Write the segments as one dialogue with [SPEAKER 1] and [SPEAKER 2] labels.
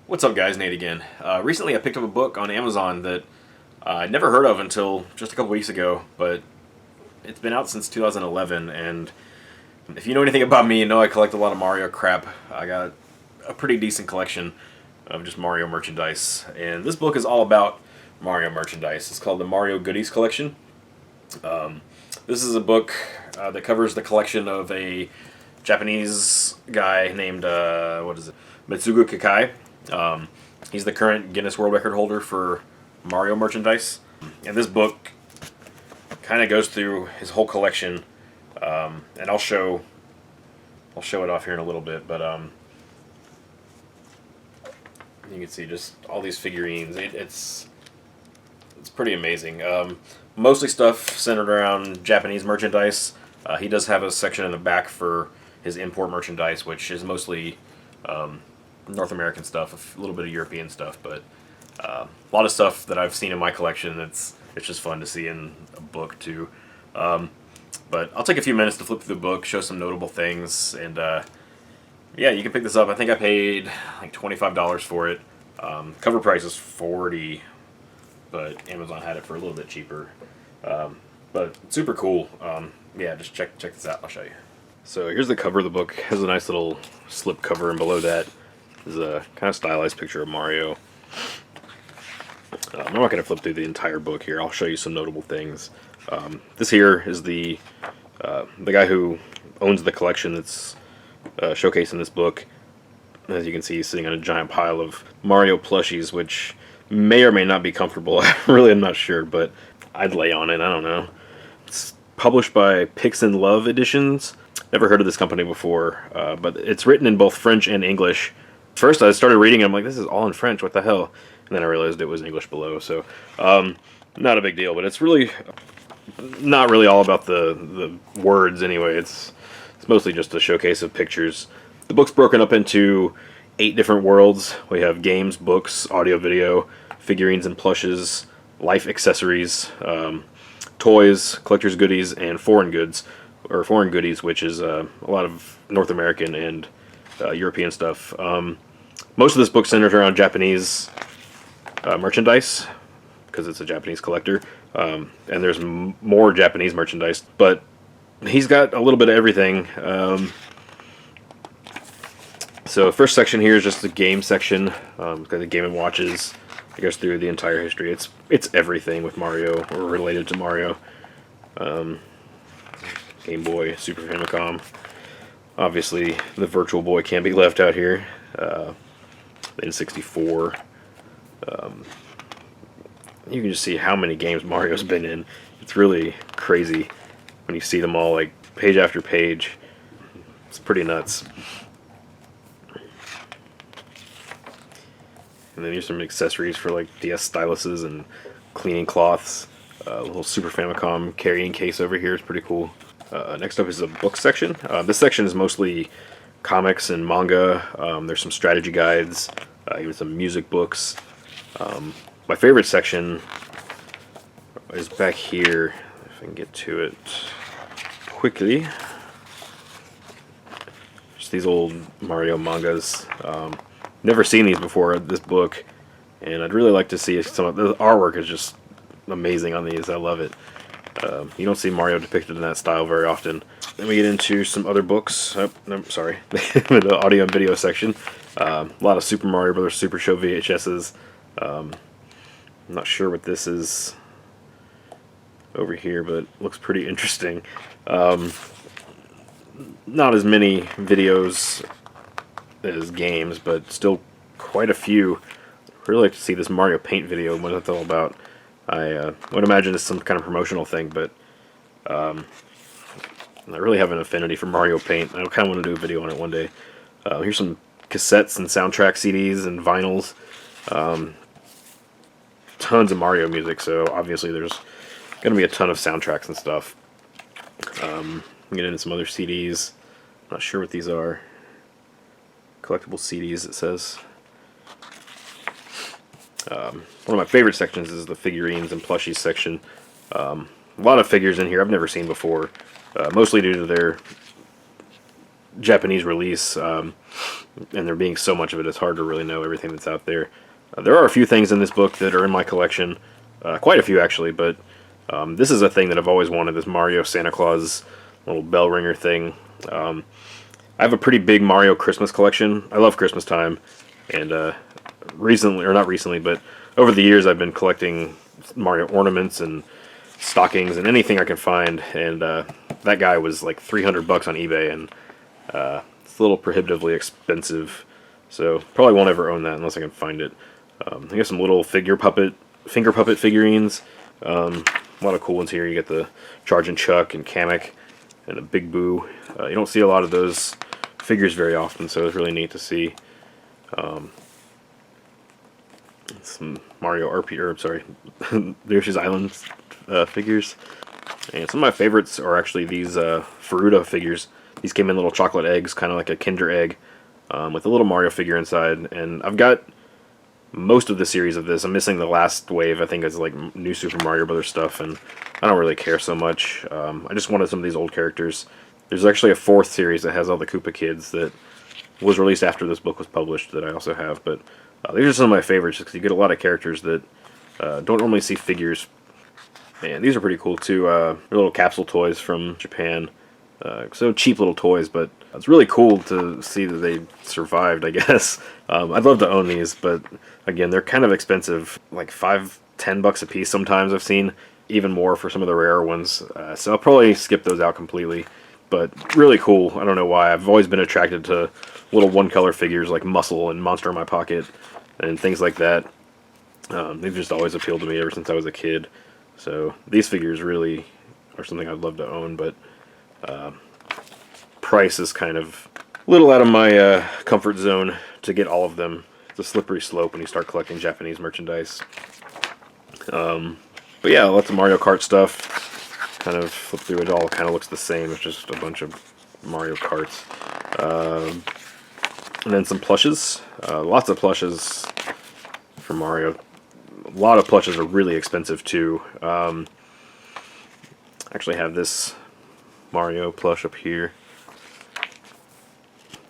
[SPEAKER 1] What's up, guys? Nate again. Recently I picked up a book on Amazon that I'd never heard of until just a couple weeks ago, but it's been out since 2011, and if you know anything about me, you know I collect a lot of Mario crap. I got a pretty decent collection of just Mario merchandise, and this book is all about Mario merchandise. It's called the Mario Goodies Collection. This is a book that covers the collection of a Japanese guy named, Mitsugu Kakai. He's the current Guinness World Record holder for Mario merchandise. And this book kind of goes through his whole collection, and I'll show it off here in a little bit, but you can see just all these figurines. It's pretty amazing. Mostly stuff centered around Japanese merchandise. He does have a section in the back for his import merchandise, which is mostly North American stuff, a little bit of European stuff, but a lot of stuff that I've seen in my collection. It's just fun to see in a book too. But I'll take a few minutes to flip through the book, show some notable things, and yeah, you can pick this up. I think I paid like $25 for it. Cover price is $40, but Amazon had it for a little bit cheaper. But it's super cool. Yeah, just check this out. I'll show you. So here's the cover of the book. It has a nice little slip cover, and below that is a kind of stylized picture of Mario. I'm not going to flip through the entire book here. I'll show you some notable things. This here is the guy who owns the collection that's showcased in this book. As you can see, he's sitting on a giant pile of Mario plushies, which may or may not be comfortable. I really am not sure, but I'd lay on it. I don't know. It's published by Pix'n Love Editions. Never heard of this company before, but it's written in both French and English. First, I started reading it, I'm like, this is all in French, what the hell? And then I realized it was English below, so not a big deal, but it's really not really all about the words anyway. It's mostly just a showcase of pictures. The book's broken up into 8 different worlds. We have games, books, audio, video, figurines and plushes, life accessories, toys, collector's goodies, and foreign goods, or foreign goodies, which is a lot of North American and European stuff. Most of this book centers around Japanese merchandise, because it's a Japanese collector, and there's more Japanese merchandise, but he's got a little bit of everything. So first section here is just the game section. Got the Game & Watches. It goes through the entire history. It's everything with Mario, or related to Mario. Game Boy, Super Famicom. Obviously, the Virtual Boy can't be left out here. The N64. You can just see how many games Mario's been in. It's really crazy when you see them all, like, page after page. It's pretty nuts. And then here's some accessories for, like, DS styluses and cleaning cloths. A little Super Famicom carrying case over here is pretty cool. Next up is the book section. This section is mostly comics and manga. There's some strategy guides, even some music books. My favorite section is back here, if I can get to it quickly. Just these old Mario mangas. Never seen these before, this book, and I'd really like to see some of the artwork is just amazing on these. I love it. You don't see Mario depicted in that style very often. Then we get into some other books. Oh, no, sorry. The audio and video section. A lot of Super Mario Bros. Super Show VHSs. I'm not sure what this is over here, but looks pretty interesting. Not as many videos as games, but still quite a few. I'd really like to see this Mario Paint video, what it's all about. I would imagine it's some kind of promotional thing, but I really have an affinity for Mario Paint. I kind of want to do a video on it one day. Here's some cassettes and soundtrack CDs and vinyls. Tons of Mario music, so obviously there's going to be a ton of soundtracks and stuff. Get into some other CDs. Not sure what these are. Collectible CDs, it says. One of my favorite sections is the figurines and plushies section. A lot of figures in here I've never seen before, mostly due to their Japanese release, and there being so much of it, it's hard to really know everything that's out there. There are a few things in this book that are in my collection, quite a few actually, but this is a thing that I've always wanted, this Mario Santa Claus little bell ringer thing. I have a pretty big Mario Christmas collection. I love Christmas time, and recently, or not recently, but over the years I've been collecting Mario ornaments and stockings and anything I can find, and that guy was like $300 on eBay, and it's a little prohibitively expensive, so probably won't ever own that unless I can find it. I got some little finger puppet figurines. A lot of cool ones here. You get the Chargin' Chuck and Kamek and a Big Boo. You don't see a lot of those figures very often, so it's really neat to see. Some Mario RP, or sorry, Yoshi's Island figures. And some of my favorites are actually these Faruda figures. These came in little chocolate eggs, kind of like a Kinder egg, with a little Mario figure inside. And I've got most of the series of this. I'm missing the last wave. I think it's like New Super Mario Brothers stuff, and I don't really care so much. I just wanted some of these old characters. There's actually a 4th series that has all the Koopa kids that was released after this book was published that I also have, but these are some of my favorites because you get a lot of characters that don't normally see figures. And these are pretty cool too. They're little capsule toys from Japan. So cheap little toys, but it's really cool to see that they survived, I guess. I'd love to own these, but again, they're kind of expensive, like $5-10 a piece sometimes I've seen, even more for some of the rarer ones. So I'll probably skip those out completely, but really cool. I don't know why. I've always been attracted to little one-color figures like Muscle and Monster in My Pocket and things like that. They've just always appealed to me ever since I was a kid. So these figures really are something I'd love to own, but price is kind of a little out of my comfort zone to get all of them. It's a slippery slope when you start collecting Japanese merchandise. But yeah, lots of Mario Kart stuff. Kind of flip through it, all kind of looks the same. It's just a bunch of Mario Karts. And then some plushes. Lots of plushes for Mario. A lot of plushes are really expensive too. Actually have this Mario plush up here.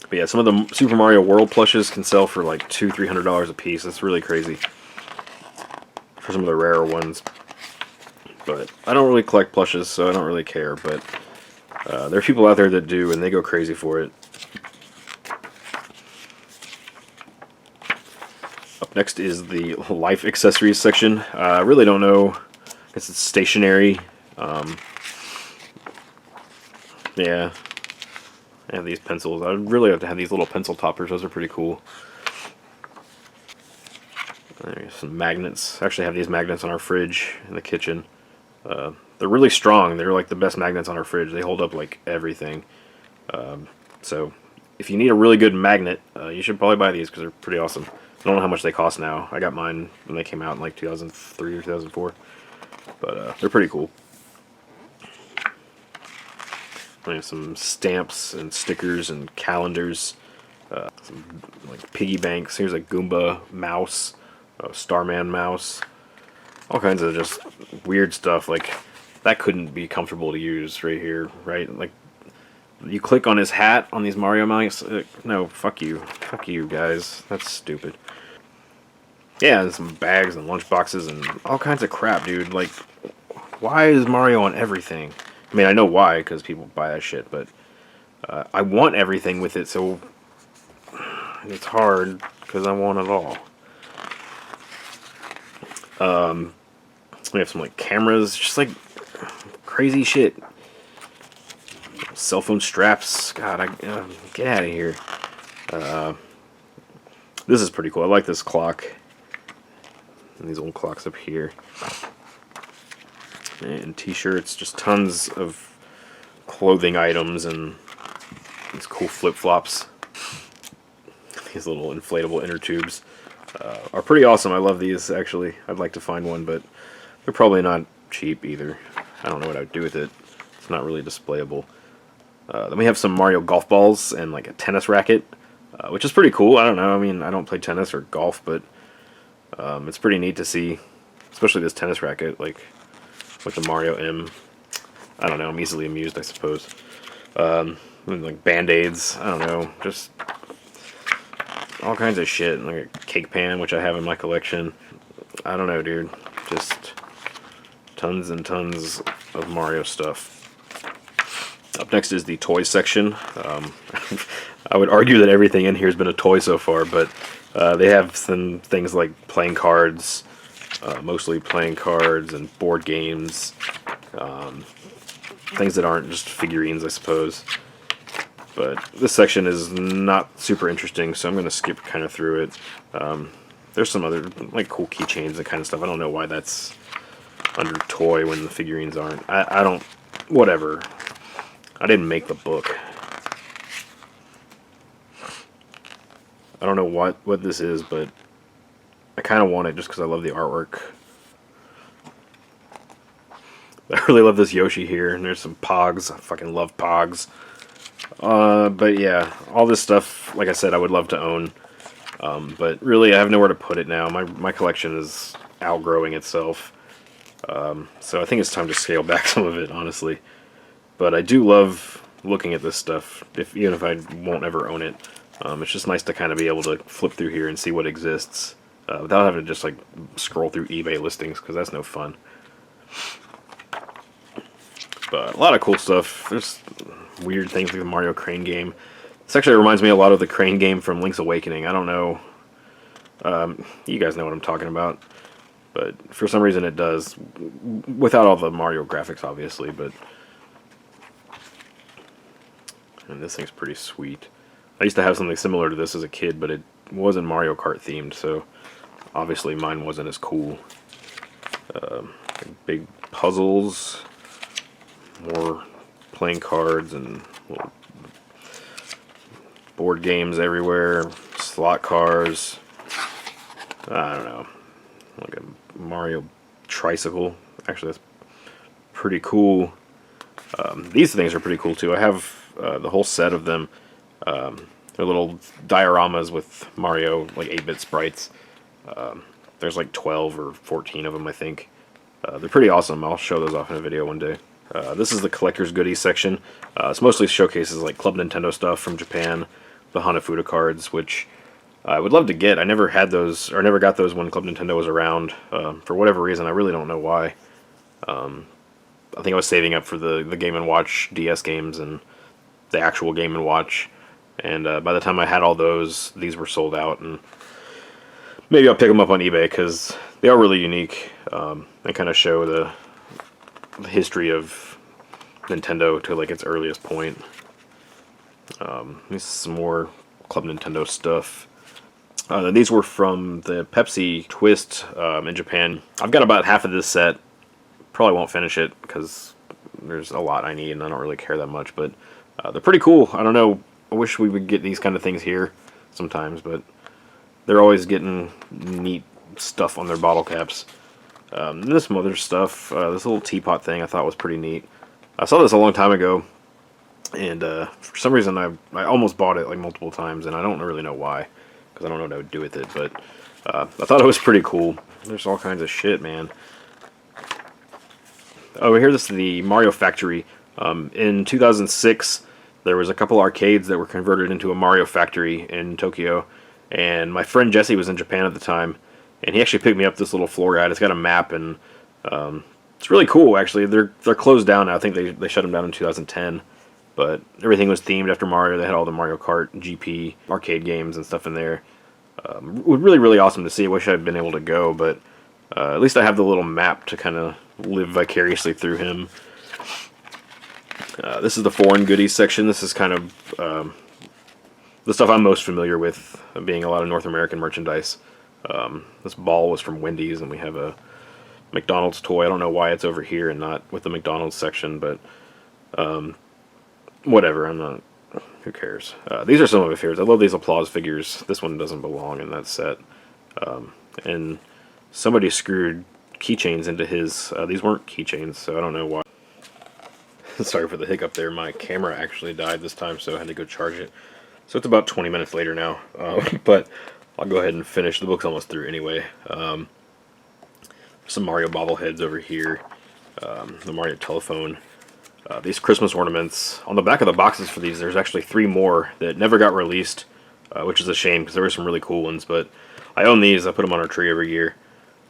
[SPEAKER 1] But yeah, some of the Super Mario World plushes can sell for like $200-300 a piece. That's really crazy for some of the rarer ones. But I don't really collect plushes, so I don't really care. But there are people out there that do, and they go crazy for it. Up next is the life accessories section. I really don't know. I guess it's stationery. Yeah. I have these pencils. I really have to have these little pencil toppers. Those are pretty cool. There's some magnets. I actually have these magnets on our fridge in the kitchen. They're really strong. They're like the best magnets on our fridge. They hold up like everything. So if you need a really good magnet, you should probably buy these because they're pretty awesome. I don't know how much they cost now. I got mine when they came out in like 2003 or 2004. But they're pretty cool. I have some stamps and stickers and calendars. Some like piggy banks. Here's a Goomba mouse, a Starman mouse. All kinds of just weird stuff. Like that couldn't be comfortable to use right here, right? Like you click on his hat on these Mario mice. No, fuck you guys. That's stupid. Yeah, and some bags and lunch boxes and all kinds of crap, dude. Like, why is Mario on everything? I mean, I know why, because people buy that shit, but I want everything with it, so it's hard, because I want it all. We have some, like, cameras, just, like, crazy shit. Cell phone straps. God, get out of here. This is pretty cool. I like this clock. And these old clocks up here. And t-shirts, just tons of clothing items and these cool flip-flops. These little inflatable inner tubes are pretty awesome. I love these, actually. I'd like to find one, but they're probably not cheap either. I don't know what I would do with it. It's not really displayable. Then we have some Mario golf balls and like a tennis racket, which is pretty cool. I don't know. I mean, I don't play tennis or golf, but it's pretty neat to see, especially this tennis racket, like with the Mario M. I don't know, I'm easily amused, I suppose. like Band-Aids, I don't know, just all kinds of shit. Like a cake pan, which I have in my collection. I don't know, dude. Just tons and tons of Mario stuff. Up next is the toys section. I would argue that everything in here has been a toy so far, but they have some things like playing cards, mostly playing cards and board games, things that aren't just figurines, I suppose. But this section is not super interesting, so I'm going to skip kind of through it. There's some other like cool keychains and kind of stuff. I don't know why that's under toy when the figurines aren't. I don't, whatever. I didn't make the book. I don't know what this is, but I kind of want it just because I love the artwork. I really love this Yoshi here, and there's some Pogs. I fucking love Pogs. But yeah, all this stuff, like I said, I would love to own. But really, I have nowhere to put it now. My collection is outgrowing itself. So I think it's time to scale back some of it, honestly. But I do love looking at this stuff, even if I won't ever own it. It's just nice to kind of be able to flip through here and see what exists without having to just like scroll through eBay listings, because that's no fun. But a lot of cool stuff. There's weird things like the Mario Crane game. This actually reminds me a lot of the Crane game from Link's Awakening. I don't know. You guys know what I'm talking about. But for some reason it does. Without all the Mario graphics, obviously. And this thing's pretty sweet. I used to have something similar to this as a kid, but it wasn't Mario Kart themed, so obviously mine wasn't as cool. Big puzzles. More playing cards and little board games everywhere. Slot cars. I don't know. Like a Mario tricycle. Actually, that's pretty cool. These things are pretty cool too. I have the whole set of them. They're little dioramas with Mario, like 8-bit sprites. There's like 12 or 14 of them, I think. They're pretty awesome. I'll show those off in a video one day. This is the collector's goodies section. It's mostly showcases like Club Nintendo stuff from Japan, the Hanafuda cards, which I would love to get. I never had those, or never got those when Club Nintendo was around. For whatever reason, I really don't know why. I think I was saving up for the Game & Watch DS games and the actual Game & Watch. And by the time I had all those, these were sold out. And maybe I'll pick them up on eBay because they are really unique. They kind of show the history of Nintendo to like its earliest point. This is some more Club Nintendo stuff. These were from the Pepsi Twist in Japan. I've got about half of this set. Probably won't finish it because there's a lot I need and I don't really care that much, but they're pretty cool. I don't know, I wish we would get these kind of things here sometimes, but they're always getting neat stuff on their bottle caps. This some other stuff, this little teapot thing I thought was pretty neat. I saw this a long time ago, and for some reason I almost bought it like multiple times, and I don't really know why, because I don't know what I would do with it, but I thought it was pretty cool. There's all kinds of shit, man. Over here, this is the Mario Factory. In 2006, there was a couple arcades that were converted into a Mario Factory in Tokyo, and my friend Jesse was in Japan at the time, and he actually picked me up this little floor guide. It's got a map, and it's really cool, actually. They're closed down now. I think they shut them down in 2010, but everything was themed after Mario. They had all the Mario Kart, GP, arcade games and stuff in there. Really, really awesome to see. I wish I'd been able to go, but at least I have the little map to kind of live vicariously through him. This is the foreign goodies section. This is kind of the stuff I'm most familiar with, being a lot of North American merchandise. This ball was from Wendy's, and we have a McDonald's toy. I don't know why it's over here and not with the McDonald's section, but whatever. I'm not. Who cares? These are some of my favorites. I love these applause figures. This one doesn't belong in that set. And somebody screwed keychains into his. These weren't keychains, so I don't know why. Sorry for the hiccup there. My camera actually died this time, so I had to go charge it. So it's about 20 minutes later now, but I'll go ahead and finish. The book's almost through anyway. Some Mario bobbleheads over here. The Mario telephone. these Christmas ornaments. On the back of the boxes for these, there's actually 3 more that never got released, which is a shame because there were some really cool ones. But I own these. I put them on our tree every year,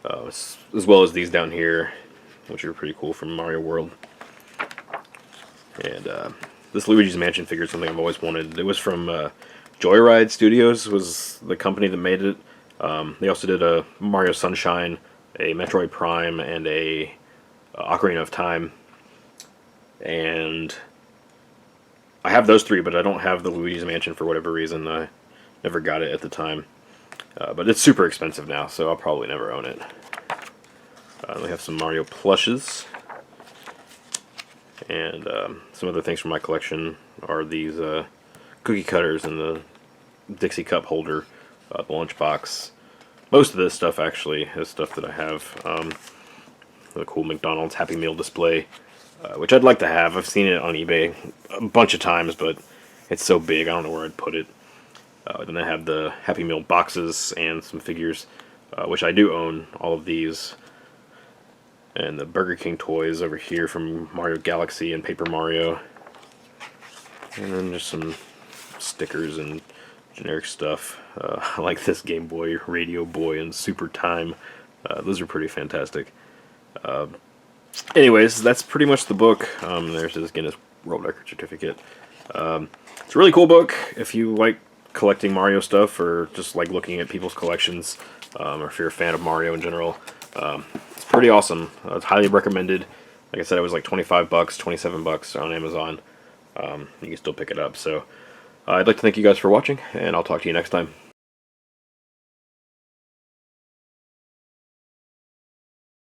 [SPEAKER 1] as well as these down here, which are pretty cool from Mario World. And this Luigi's Mansion figure is something I've always wanted. It was from Joyride Studios, was the company that made it. They also did a Mario Sunshine, a Metroid Prime, and a Ocarina of Time. And I have those 3, but I don't have the Luigi's Mansion for whatever reason. I never got it at the time. But it's super expensive now, so I'll probably never own it. We have some Mario plushes. And some other things from my collection are these cookie cutters and the Dixie cup holder, the lunchbox. Most of this stuff actually is stuff that I have. The cool McDonald's Happy Meal display, which I'd like to have. I've seen it on eBay a bunch of times, but it's so big I don't know where I'd put it. Then I have the Happy Meal boxes and some figures, which I do own, all of these. And the Burger King toys over here from Mario Galaxy and Paper Mario. And then just some stickers and generic stuff. I like this Game Boy, Radio Boy, and Super Time. Those are pretty fantastic. Anyways, that's pretty much the book. There's his Guinness World Record certificate. It's a really cool book if you like collecting Mario stuff or just like looking at people's collections, or if you're a fan of Mario in general. It's pretty awesome. It's highly recommended. Like I said, it was like 25 bucks, 27 bucks on Amazon. You can still pick it up. So I'd like to thank you guys for watching, and I'll talk to you next time.